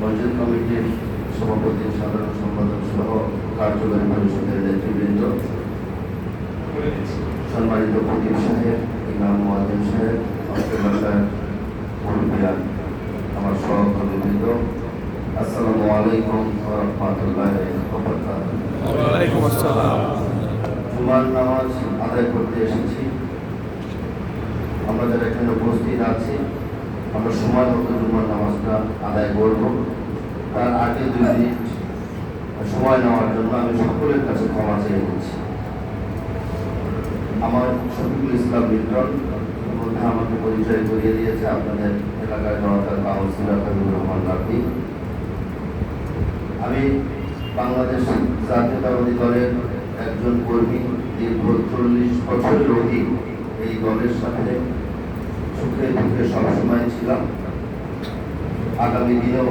মসজিদ কমিটির সভাপতি, সাধারণ সম্পাদক সহ কার্যকরী পরিষদের নেতৃবৃন্দ, সম্মানিত খতিব সাহেব, ইমাম মুয়াজ্জিন সাহেব, এলাকার মুরব্বিয়ান, আমার সহকর্মীবৃন্দ, আসসালামু আলাইকুম ওয়া রাহমাতুল্লাহি ওয়া বারাকাতুহু। ওয়া আলাইকুম আসসালাম। জুমার নামাজ আদায় করতে এসেছি। আমরা যারা এখানে উপস্থিত আছি, আমরা সময় মতো জুমার নামাজটা আদায় করব। তার আগে 2 মিনিট সময় নেওয়ার জন্য আমি সকলের কাছে ক্ষমা চেয়ে নিচ্ছি। আমার শফিকুল ইসলাম লিটন মধ্যে আমাকে পরিচয় করিয়ে দিয়েছে আপনাদের এলাকার জনতার কাউন্সিলর হাবিবুর রহমান রাব্বি। আমি বাংলাদেশ জাতীয়তাবাদী দলের একজন কর্মী, দীর্ঘ 40 বছরের অধিক এই দলের সাথে সুখে দুঃখে সবসময় ছিলাম। আগামী দিনেও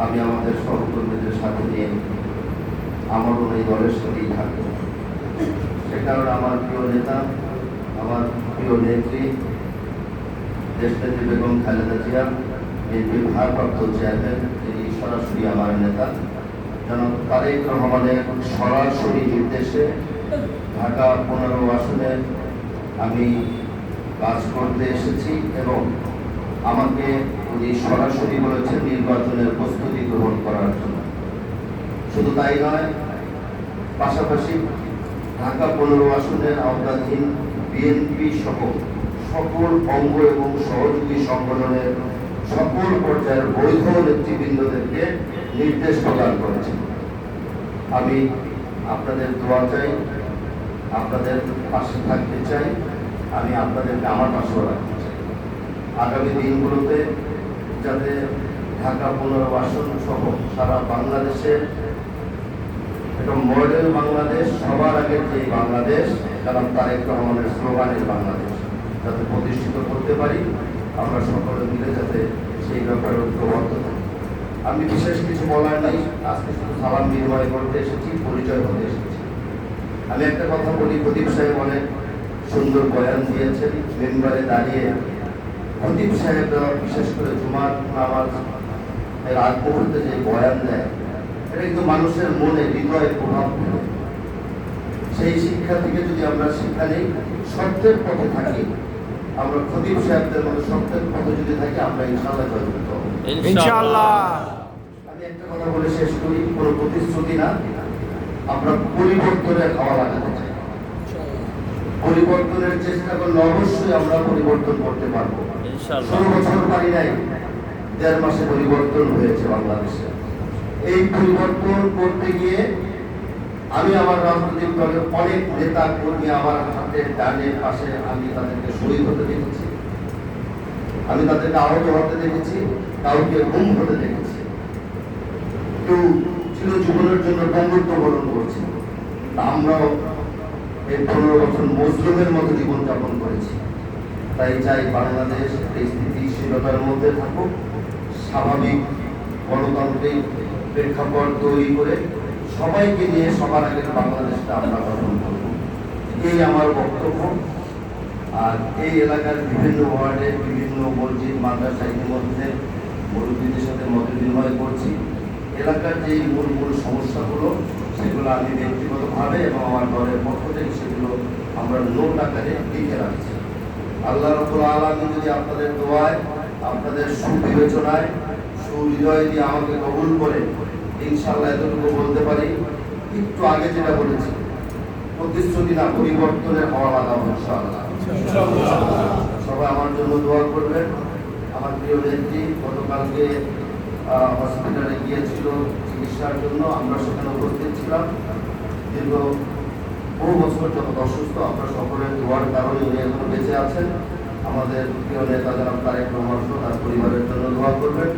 আমি আমাদের সহকর্মীদের সাথে নিয়ে আমারও এই দলের সাথেই থাকবো। সে কারণে আমার প্রিয় নেতা, আমার প্রিয় নেত্রী, দেশনেত্রী বেগম খালেদা জিয়া, বিএনপির ভারপ্রাপ্ত চেয়ারম্যান, তিনি সরাসরি আমার নেতা জনাব তারেক রহমানের সরাসরি নির্দেশে ঢাকা 15 আসনে আমি কাজ করতে এসেছি এবং আমাকে উনি সরাসরি বলেছেন নির্বাচনের প্রস্তুতি গ্রহণ করার জন্য। শুধু তাই নয়, পাশাপাশি ঢাকা 15 আসনের আওতাধীন বিএনপি সহ সকল অঙ্গ এবং সহযোগী সংগঠনের সকল পর্যায়ের বৈধ নেতৃবৃন্দদেরকে নির্দেশ প্রদান করেছেন। আমি আপনাদের দোয়া চাই, আপনাদের পাশে থাকতে চাই, আমি আপনাদেরকে আমার পাশেও রাখতে চাই। আগামী দিনগুলোতে যাতে ঢাকা 15 আসন সহ সারা বাংলাদেশে একটা মডেল বাংলাদেশ, সবার আগে যে বাংলাদেশ, কারণ তারেক রহমানের স্লোগানের বাংলাদেশ যাতে প্রতিষ্ঠিত করতে পারি, আমরা সকলে মিলে যাতে সেই ব্যাপারে ঐক্যবদ্ধ থাকি। আমি বিশেষ কিছু বলার নেই, আজকে শুধু সালাম বিনিময় করতে এসেছি, পরিচয় হতে এসেছি। আমি একটা কথা বলি, খতিব সাহেব অনেক সুন্দর বয়ান দিয়েছেন মেম্বারে দাঁড়িয়ে। খতিব সাহেবরা বিশেষ করে জুমার নামাজ এর আগ মুহূর্তে যে বয়ান দেয়, এটা কিন্তু মানুষের মনে, হৃদয়ে প্রভাব ফেলে। সেই শিক্ষা থেকে যদি আমরা শিক্ষা নেই, সত্যের পথে থাকি, আমরা খতিব সাহেবদের মতো সত্যের পথে যদি থাকি, আমরা ইনশাআল্লাহ জয়যুক্ত হব ইনশাআল্লাহ। আমি একটা কথা বলে শেষ করি, কোনো প্রতিশ্রুতি না, আমরা পরিবর্তনের হাওয়া লাগাতে চাই। পরিবর্তনের চেষ্টা করলে অবশ্যই আমরা পরিবর্তন করতে পারবো। 16 বছর পারি নাই, 1.5 মাসে পরিবর্তন হয়েছে বাংলাদেশে। এই পরিবর্তন করতে গিয়ে আমি আমার রাজনৈতিক দলের অনেক নেতা কর্মী আমার হাতের ডানে পাশে আমি তাদেরকে শহীদ হতে দেখেছি, আমি তাদেরকে আহত হতে দেখেছি, কাউকে গুম হতে দেখেছি, কেউ চিরজীবনের জন্য বন্ধুত্ব বরণ করছে। আমরাও এই 15 বছর মজলুমের মতো জীবনযাপন করেছি। তাই চাই বাংলাদেশ এই স্থিতিশীলতার মধ্যে থাকুক, স্বাভাবিক গণতান্ত্রিক প্রেক্ষাপট তৈরি করে সবাইকে নিয়ে সবার আগে বাংলাদেশটা আমরা গঠন করব, এই আমার বক্তব্য। আর এই এলাকার বিভিন্ন ওয়ার্ডে বিভিন্ন মসজিদ মাদ্রাসা ইতিমধ্যে মুরব্বীদের সাথে মত বিনিময় করছি। এলাকার যে মূল সমস্যাগুলো, সেগুলো আমি ব্যক্তিগতভাবে এবং আমার দলের পক্ষ থেকে সেগুলো আমরা নোট আকারে লিখে রাখছি। আল্লাহ রাব্বুল আলামিন যদি আপনাদের দোয়ায়, আপনাদের সুবিবেচনায়, সুহৃদয় দিয়ে আমাকে কবুল করে, ইনশাআল্লাহ এতটুকু বলতে পারি, একটু আগে যেটা বলেছি, প্রতিশ্রুতি না, পরিবর্তনের হওয়া লাগাবো ইনশাআল্লাহ। সবাই আমার জন্য দোয়া করবেন। আমার প্রিয় নেত্রী গতকালকে হসপিটালে গিয়েছিল চিকিৎসার জন্য, আমরা সেখানে উপস্থিত ছিলাম। দীর্ঘ বহু বছর যখন অসুস্থ, আমরা সকলের দোয়ার কারণে উনি এখনো বেঁচে আছেন। আমাদের প্রিয় নেতা জনাব তারেক রহমান তার পরিবারের জন্য দোয়া করবেন।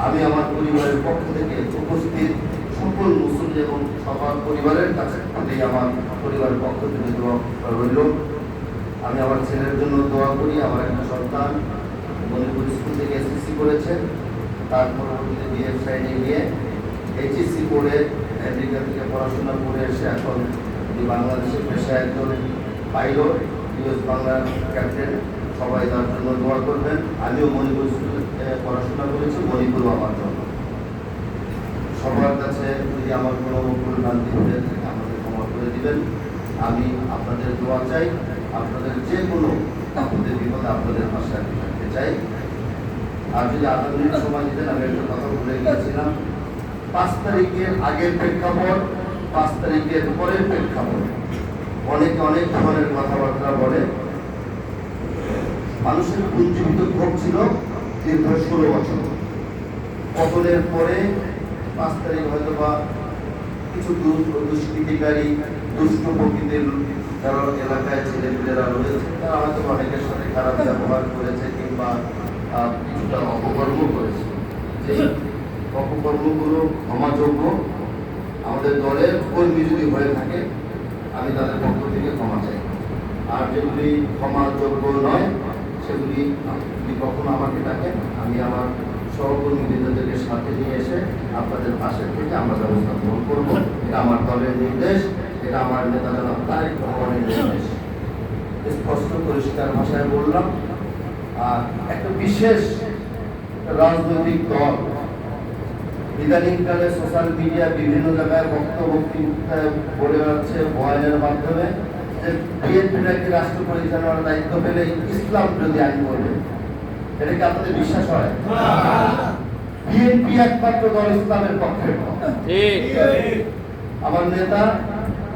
আমি আমার পরিবারের পক্ষ থেকে উপস্থিত সকল মুসলিম এবং সবার পরিবারের কাছে আমার পরিবারের পক্ষ থেকে দোয়া রইল। আমি আমার ছেলের জন্য দোয়া করি। আমার একটা সন্তান মণিপুর স্কুল থেকে এসএসসি করেছে, তার পরবর্তীতে বিএড সাইডে গিয়ে এইচএসসি পড়ে আমেরিকা থেকে পড়াশোনা করে এসে এখন বাংলাদেশের পেশায় একজন পাইলট, ইউএস বাংলার ক্যাপ্টেন। সবাই তার জন্য দোয়া করবেন। আমিও মণিপুর স্কুলে পড়াশোনা করেছি, মণিপুরও আমার জন্য। সবার কাছে যদি আমার কোনো ভুল ভ্রান্তি হয়ে থাকে আমাদের ক্ষমা করে দিবেন। আমি আপনাদের দোয়া চাই, আপনাদের যে কোনো আপদে বিপদে আপনাদের পাশে আমি থাকতে চাই। আর যদি আধা মিনিট সময় দিতেন, আমি একটা কথা বলে গিয়েছিলাম, 5 তারিখের আগের প্রেক্ষাপট, 5 তারিখের পরের প্রেক্ষাপট, অনেকে অনেক ধরনের কথাবার্তা বলে। মানুষের পুঞ্জীবিত ভোগ ছিল দীর্ঘ 16 বছর। পতনের পরে 5 তারিখ হয়তো বা কিছু দুষ্কৃতিকারী দুষ্ট প্রকৃতির যারা এলাকায় ছেলেপিলেরা রয়েছে, তারা হয়তো অনেকের সাথে খারাপ ব্যবহার করেছে কিংবা কিছুটা অপকর্ম করেছে। যে অপকর্মগুলো ক্ষমাযোগ্য। আমাদের দলের কর্মী যদি হয়ে থাকে, আমি তাদের পক্ষ থেকে ক্ষমা চাই। আর যেগুলি ক্ষমাযোগ্য নয়, সেগুলি যদি কখনো আমাকে ডাকেন, আমি আমার সহকর্মীদেরকে সাথে নিয়ে এসে আপনাদের পাশে থেকে আমরা ব্যবস্থা গ্রহণ করবো। এটা আমার দলের নির্দেশ, এটা আমার নেতা জনাব তারেক রহমানের নির্দেশ। স্পষ্ট পরিষ্কার ভাষায় বললাম। আর একটা বিশেষ রাজনৈতিক দল ইদানিংকালে সোশ্যাল মিডিয়া বিভিন্ন জায়গায় বক্তব্য বলে যাচ্ছে বয়ানের মাধ্যমে যে বিএনপিটাকে রাষ্ট্র পরিচালনার দায়িত্ব পেলে ইসলাম বিরোধী আইন করবে। এটা কি আপনাদের বিশ্বাস হয়? বিএনপি একমাত্র দল ইসলামের পক্ষে। আমার নেতা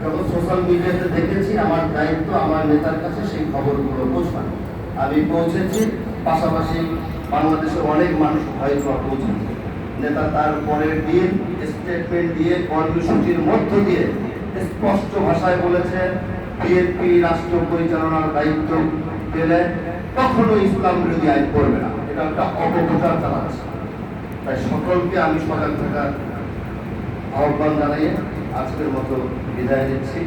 যখন সোশ্যাল মিডিয়াতে দেখেছি, আমার দায়িত্ব আমার নেতার কাছে সেই খবরগুলো পৌঁছানো। আমি পৌঁছেছি, পাশাপাশি বাংলাদেশের অনেক মানুষ হয়তো পৌঁছেছে। নেতা তার পরের দিন স্টেটমেন্ট দিয়ে কর্মসূচির মধ্য দিয়ে স্পষ্ট ভাষায় বলেছেন, বিএনপি রাষ্ট্র পরিচালনার দায়িত্ব পেলে কখনো ইসলাম বিরোধী আইন করবে না। এটা একটা অপপ্রচার চালাচ্ছে। তাই সকলকে আমি সজাগ থাকার আহ্বান জানিয়ে আজকের মতো বিদায় নিচ্ছি।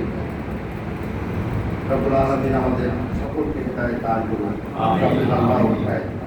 রব্বুল আলামিন আমাদের সকলকে হেদায়েত দান করুন। আমিন।